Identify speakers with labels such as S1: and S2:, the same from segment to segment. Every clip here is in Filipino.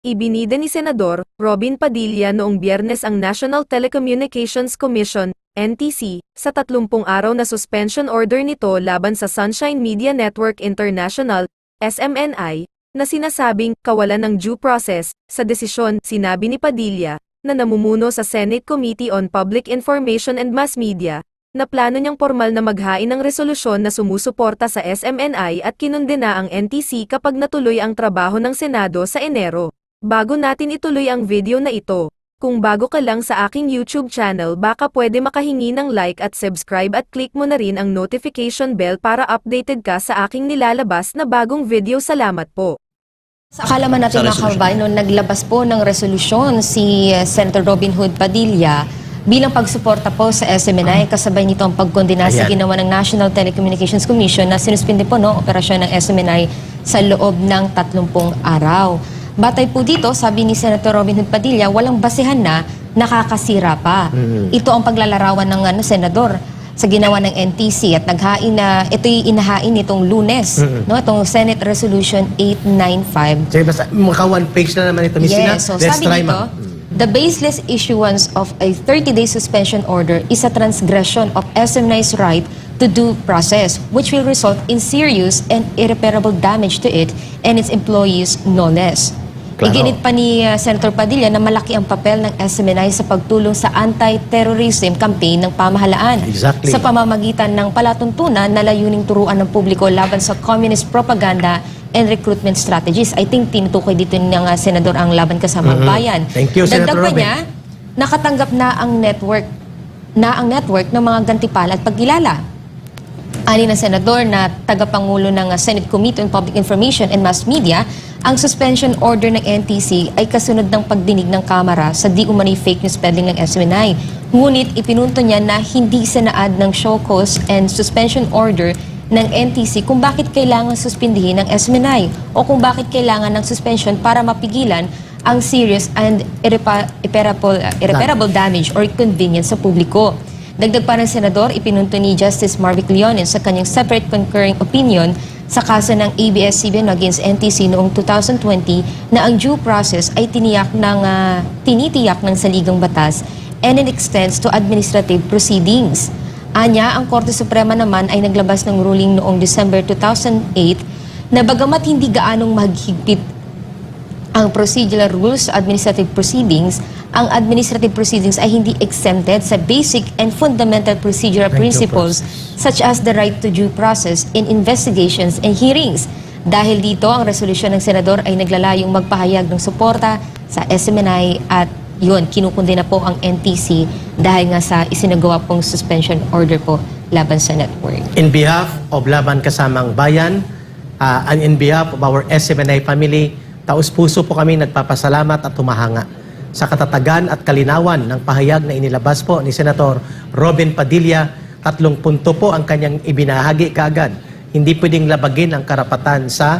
S1: Ibinida ni Senador Robin Padilla noong Biyernes ang National Telecommunications Commission, NTC, sa 30 araw na suspension order nito laban sa Sunshine Media Network International, SMNI, na sinasabing kawalan ng due process. Sa desisyon, sinabi ni Padilla, na namumuno sa Senate Committee on Public Information and Mass Media, na plano niyang formal na maghain ng resolusyon na sumusuporta sa SMNI at kinundena ang NTC kapag natuloy ang trabaho ng Senado sa Enero. Bago natin ituloy ang video na ito, kung bago ka lang sa aking YouTube channel baka pwede makahingi ng like at subscribe at click mo na rin ang notification bell para updated ka sa aking nilalabas na bagong video. Salamat po.
S2: Sa akalaman natin mga kababayan, nung naglabas po ng resolusyon si Senator Robin Hood Padilla bilang pagsuporta po sa SMNI, kasabay nito ang pagkondena sa ginawa ng National Telecommunications Commission na sinuspinde po operasyon ng SMNI sa loob ng 30 araw. Batay po dito, sabi ni Senator Robin Hood Padilla, walang basehan na nakakasira pa. Ito ang paglalarawan ng senador sa ginawa ng NTC at naghain na ito'y inahain nitong Lunes, itong Senate Resolution 895.
S3: Sige, basta maka one page na naman ito, Ms.
S2: Yes, so
S3: let's
S2: sabi
S3: try,
S2: dito, the baseless issuance of a 30-day suspension order is a transgression of SMNI's right to due process, which will result in serious and irreparable damage to it and its employees, no less.
S3: Claro.
S2: Iginit pa ni Senator Padilla na malaki ang papel ng SMNI sa pagtulong sa anti-terrorism campaign ng pamahalaan.
S3: Exactly.
S2: Sa pamamagitan ng palatuntunan na layuning turuan ng publiko laban sa communist propaganda and recruitment strategies. I think tinutukoy dito ng Senador ang Laban Kasamang Bayan.
S3: Thank you, Senator
S2: Dagdag pa
S3: Robin.
S2: niya, nakatanggap na ang network ng mga gantimpala at pagkilala. Ani ng Senador na tagapangulo ng Senate Committee on Public Information and Mass Media, ang suspension order ng NTC ay kasunod ng pagdinig ng Kamara sa di umano'y fake news peddling ng SMNI. Ngunit ipinunto niya na hindi sinaad ng show cause and suspension order ng NTC kung bakit kailangan suspindihin ng SMNI o kung bakit kailangan ng suspension para mapigilan ang serious and irreparable damage or inconvenience sa publiko. Dagdag pa ng Senador, ipinunto ni Justice Marvic Leones sa kanyang separate concurring opinion sa kaso ng ABS-CBN against NTC noong 2020 na ang due process ay tinitiyak ng saligang batas and it extends to administrative proceedings. Anya, ang Korte Suprema naman ay naglabas ng ruling noong December 2008 na bagamat hindi gaanong maghigpit ang procedural rules sa administrative proceedings, ang administrative proceedings ay hindi exempted sa basic and fundamental procedural principles such as the right to due process in investigations and hearings. Dahil dito, ang resolusyon ng Senador ay naglalayong magpahayag ng suporta sa SMNI at yun, kinukundi na po ang NTC dahil nga sa isinagawa pong suspension order po laban sa network.
S3: In behalf of Laban Kasamang Bayan, and in behalf of our SMNI family, taus-puso po kami nagpapasalamat at tumahanga sa katatagan at kalinawan ng pahayag na inilabas po ni Senator Robin Padilla. 3 punto po ang kanyang ibinahagi kaagad. Hindi pwedeng labagin ang karapatan sa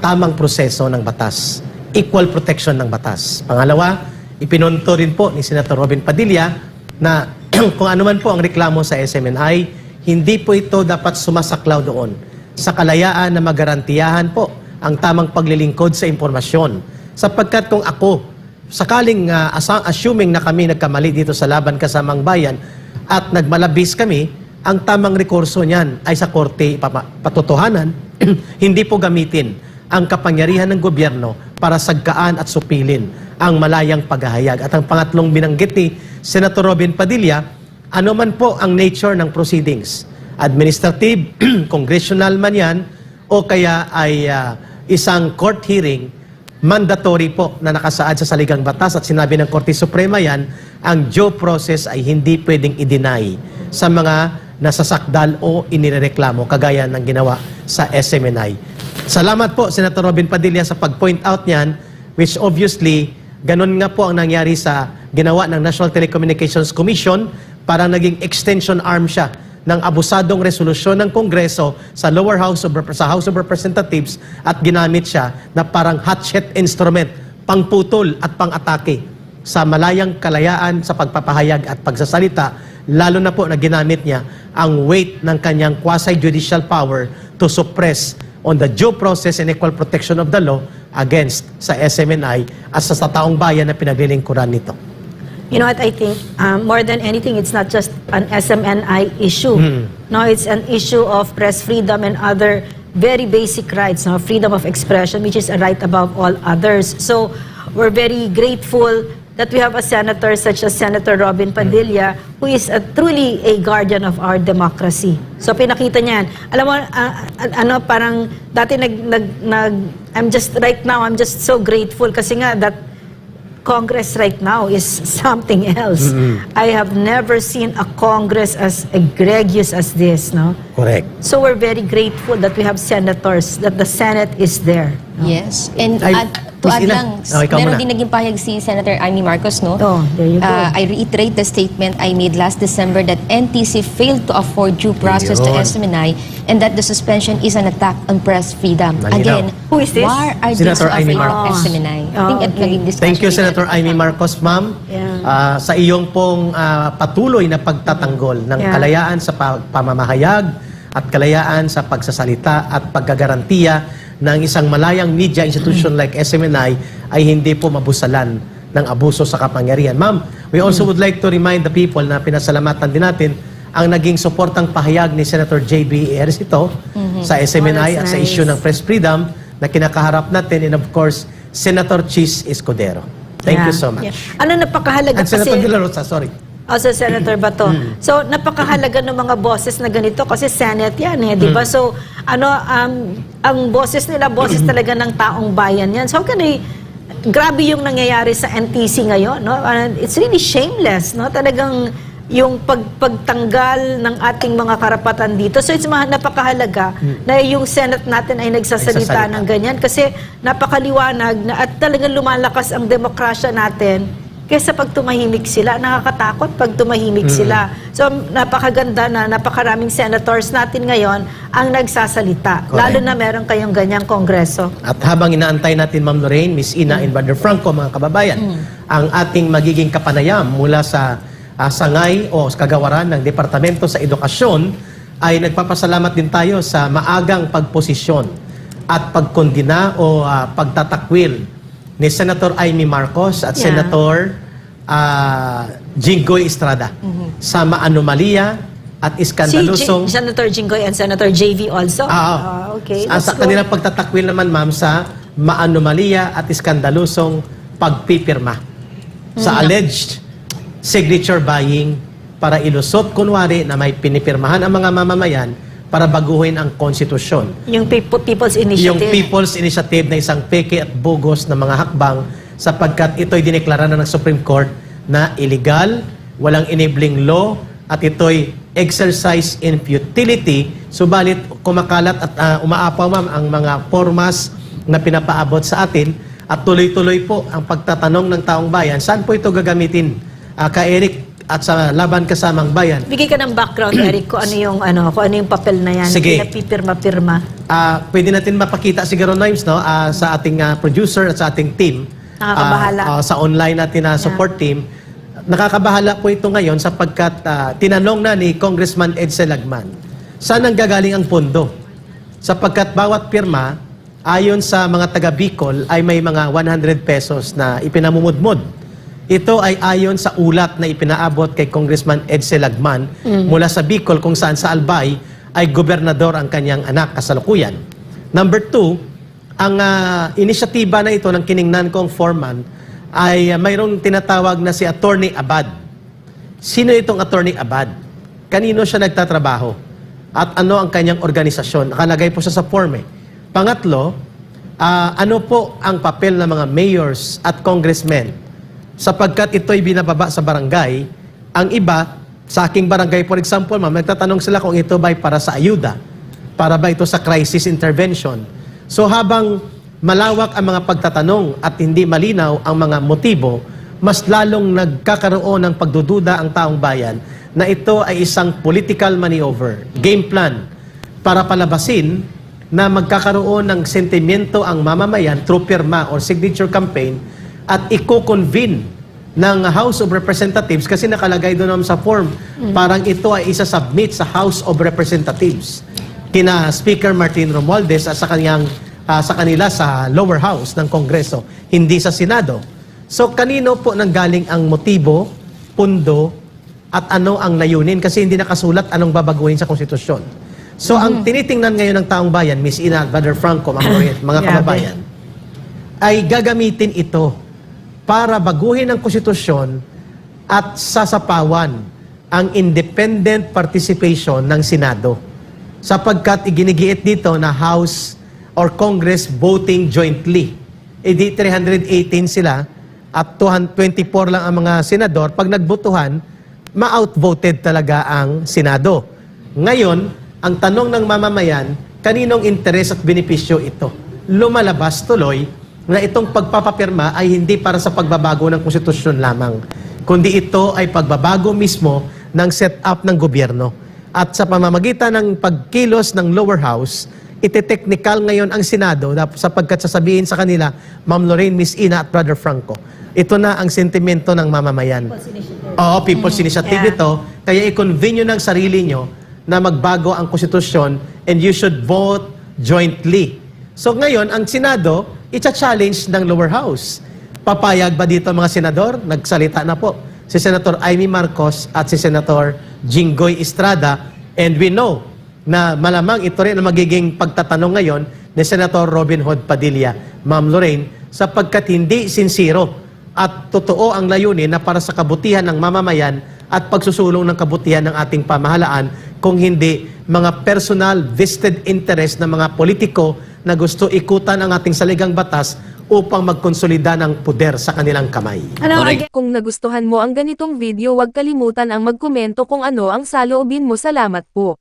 S3: tamang proseso ng batas. Equal protection ng batas. Pangalawa, ipinunto rin po ni Senator Robin Padilla na kung ano man po ang reklamo sa SMNI, hindi po ito dapat sumasaklaw doon sa kalayaan na magarantiyahan po ang tamang paglilingkod sa impormasyon. Sapagkat kung ako, sakaling assuming na kami nagkamali dito sa Laban Kasamang Bayan at nagmalabis kami, ang tamang rekurso niyan ay sa korte patotohanan, hindi po gamitin ang kapangyarihan ng gobyerno para sagkaan at supilin ang malayang paghahayag. At ang pangatlong binanggit ni Senator Robin Padilla, ano man po ang nature ng proceedings, administrative, congressional man yan, o kaya ay isang court hearing, mandatory po na nakasaad sa saligang batas at sinabi ng Korte Suprema yan, ang due process ay hindi pwedeng i-deny sa mga nasasakdal o inireklamo kagaya ng ginawa sa SMNI. Salamat po, Senator Robin Padilla, sa pag-point out niyan, which obviously, ganun nga po ang nangyari sa ginawa ng National Telecommunications Commission, parang naging extension arm siya ng abusadong resolusyon ng Kongreso sa House of Representatives at ginamit siya na parang hatchet instrument, pangputol at pang-atake sa malayang kalayaan sa pagpapahayag at pagsasalita, lalo na po na ginamit niya ang weight ng kanyang quasi-judicial power to suppress on the due process and equal protection of the law against sa SMNI at sa taong bayan na pinaglilingkuran nito.
S4: You know what, I think more than anything, it's not just an SMNI issue. No, it's an issue of press freedom and other very basic rights, no? Freedom of expression, which is a right above all others. So we're very grateful that we have a senator such as Senator Robin Padilla, who is truly a guardian of our democracy. So pinakita niya yan. Alam mo, parang dati I'm just so grateful kasi nga that Congress right now is something else. I have never seen a Congress as egregious as this, no?
S3: Correct.
S4: So we're very grateful that we have senators, that the Senate is there. No?
S2: Yes. And
S3: Ay,
S2: to
S3: Miss
S2: add
S3: Ina.
S2: lang,
S3: Ikaw
S2: meron
S3: muna.
S2: din naging pahayag si Senator Amy Marcos, no?
S4: Oh, there you go.
S2: I reiterate the statement I made last December that NTC failed to afford due process to
S3: Yun.
S2: SMNI and that the suspension is an attack on press freedom.
S3: Malinaw.
S2: Again,
S4: Who is this?
S2: why are they
S3: Senator
S2: so
S3: Amy
S2: afraid of
S4: Marcos.
S2: SMNI? I
S4: Oh,
S2: think at
S4: okay.
S2: naging discussion
S3: Thank you,
S2: din
S3: Senator
S2: natin.
S3: Amy Marcos, ma'am.
S4: Yeah.
S3: Sa iyong pong patuloy na pagtatanggol ng
S4: Yeah.
S3: kalayaan sa pamamahayag at kalayaan sa pagsasalita at pagkagarantiya ng isang malayang media institution like SMNI ay hindi po mabusalan ng abuso sa kapangyarihan. Ma'am, we also would like to remind the people na pinasalamatan din natin ang naging suportang pahayag ni Senator J.B. Ejercito sa SMNI
S4: Oh,
S3: at
S4: that's
S3: sa
S4: nice.
S3: issue ng press freedom na kinakaharap natin, and of course, Senator Chis Escudero. Thank you
S4: Yeah.
S3: so much.
S4: Yeah. Ano napakahalaga
S3: And Senator
S4: kasi...
S3: De La Rosa, sorry.
S4: Sa Senator Bato. So, napakahalaga ng mga boses na ganito kasi Senate yan di ba? So, ang boses nila, boses talaga ng taong bayan yan. So, grabe yung nangyayari sa NTC ngayon, no? It's really shameless, no? Talagang yung pagtanggal ng ating mga karapatan dito. So, it's napakahalaga na yung Senate natin ay nagsasalita ng ganyan kasi napakaliwanag na at talagang lumalakas ang demokrasya natin kaysa pag tumahimik sila. Nakakatakot pag tumahimik sila. So, napakaganda na napakaraming senators natin ngayon ang nagsasalita.
S3: Correct.
S4: Lalo na meron kayong ganyang kongreso.
S3: At habang inaantay natin, Ma'am Lorraine, Miss Ina, and Brother Franco, mga kababayan, ang ating magiging kapanayam mula sa sangay o kagawaran ng Departamento sa Edukasyon, ay nagpapasalamat din tayo sa maagang pagposisyon at pagkondina o pagtatakwil ni Senator Amy Marcos at
S4: Yeah.
S3: Senator Jinggoy Estrada sa maanomalia at iskandalusong
S4: Senator Jinggoy and Senator JV also? Okay.
S3: sa
S4: let's go.
S3: kanilang pagtatakwil naman, ma'am, sa maanomalia at iskandalusong pagpipirma sa alleged signature buying para ilusot kunwari na may pinipirmahan ang mga mamamayan para baguhin ang konstitusyon.
S4: Yung People's Initiative.
S3: Yung People's Initiative na isang peke at bogus na mga hakbang sapagkat ito'y dineklara na ng Supreme Court na illegal, walang enabling law, at ito'y exercise in futility. Subalit, kumakalat at umaapaw, ma'am, ang mga formas na pinapaabot sa atin at tuloy-tuloy po ang pagtatanong ng taong bayan. Saan po ito gagamitin? Ka Eric at sa Laban Kasamang Bayan.
S4: Bigay ka ng background, Eric, kung ano yung papel na yan.
S3: Sige.
S4: Pinapipirma-pirma.
S3: Pwede natin mapakita siguro, Nimes, no? Sa ating producer at sa ating team.
S4: Nakakabahala.
S3: Sa online natin na support team. Nakakabahala po ito ngayon sapagkat tinanong na ni Congressman Edsel Lagman, saan ang gagaling ang pondo? Sapagkat bawat pirma, ayon sa mga taga Bicol, ay may mga 100 pesos na ipinamumudmod. Ito ay ayon sa ulat na ipinaabot kay Congressman Edsel Lagman mula sa Bicol kung saan sa Albay ay gobernador ang kanyang anak kasalukuyan. Number 2, ang inisyatiba na ito ng kiningnan kong foreman ay mayroong tinatawag na si Attorney Abad. Sino itong Attorney Abad? Kanino siya nagtatrabaho? At ano ang kanyang organisasyon? Nakalagay po siya sa form eh. Pangatlo, ano po ang papel ng mga mayors at congressmen? Sapagkat ito'y binababa sa barangay, ang iba, sa aking barangay for example, ma'am, nagtatanong sila kung ito ba'y para sa ayuda, para ba ito sa crisis intervention. So habang malawak ang mga pagtatanong at hindi malinaw ang mga motibo, mas lalong nagkakaroon ng pagdududa ang taong bayan na ito ay isang political maneuver, game plan, para palabasin na magkakaroon ng sentimiento ang mamamayan through pirma or signature campaign at i-convene ng House of Representatives kasi nakalagay doon sa form. Parang ito ay isa-submit sa House of Representatives kina Speaker Martin Romualdez at sa kanyang sa kanila sa lower house ng Kongreso, hindi sa Senado. So kanino po nanggaling ang motibo, pundo, at ano ang layunin? Kasi hindi nakasulat anong babaguhin sa konstitusyon. So ang tinitingnan ngayon ng taong bayan, Miss Ina, Brother Franco, mga kababayan, ay gagamitin ito para baguhin ang konstitusyon at sasapawan ang independent participation ng Senado. Sapagkat iginigiit dito na House or Congress voting jointly. E di 318 sila at 224 lang ang mga senador. Pag nagbotohan, ma-outvoted talaga ang Senado. Ngayon, ang tanong ng mamamayan, kaninong interes at benepisyo ito? Lumalabas tuloy na itong pagpapapirma ay hindi para sa pagbabago ng konstitusyon lamang, kundi ito ay pagbabago mismo ng setup ng gobyerno. At sa pamamagitan ng pagkilos ng lower house, ite-technical ngayon ang Senado sapagkat sasabihin sa kanila, Ma'am Lorraine, Miss Ina at Brother Franco, ito na ang sentimento ng mamamayan. Oo, People's Initiative ito. Kaya i-convene nyo ng sarili nyo na magbago ang konstitusyon and you should vote jointly. So ngayon, ang Senado, itcha-challenge ng lower house. Papayag ba dito mga senador? Nagsalita na po si Senator Amy Marcos at si Senator Jinggoy Estrada, and we know na malamang ito rin ang magiging pagtatanong ngayon ni Senator Robin Hood Padilla, Ma'am Lorraine, sapagkat hindi sincero at totoo ang layunin na para sa kabutihan ng mamamayan at pagsusulong ng kabutihan ng ating pamahalaan, kung hindi mga personal vested interest ng mga politiko na gusto ikutan ang ating saligang batas upang magkonsolida ng poder sa kanilang kamay.
S1: Kung nagustuhan mo ang ganitong video, huwag kalimutan ang magkomento kung ano ang saloobin mo. Salamat po.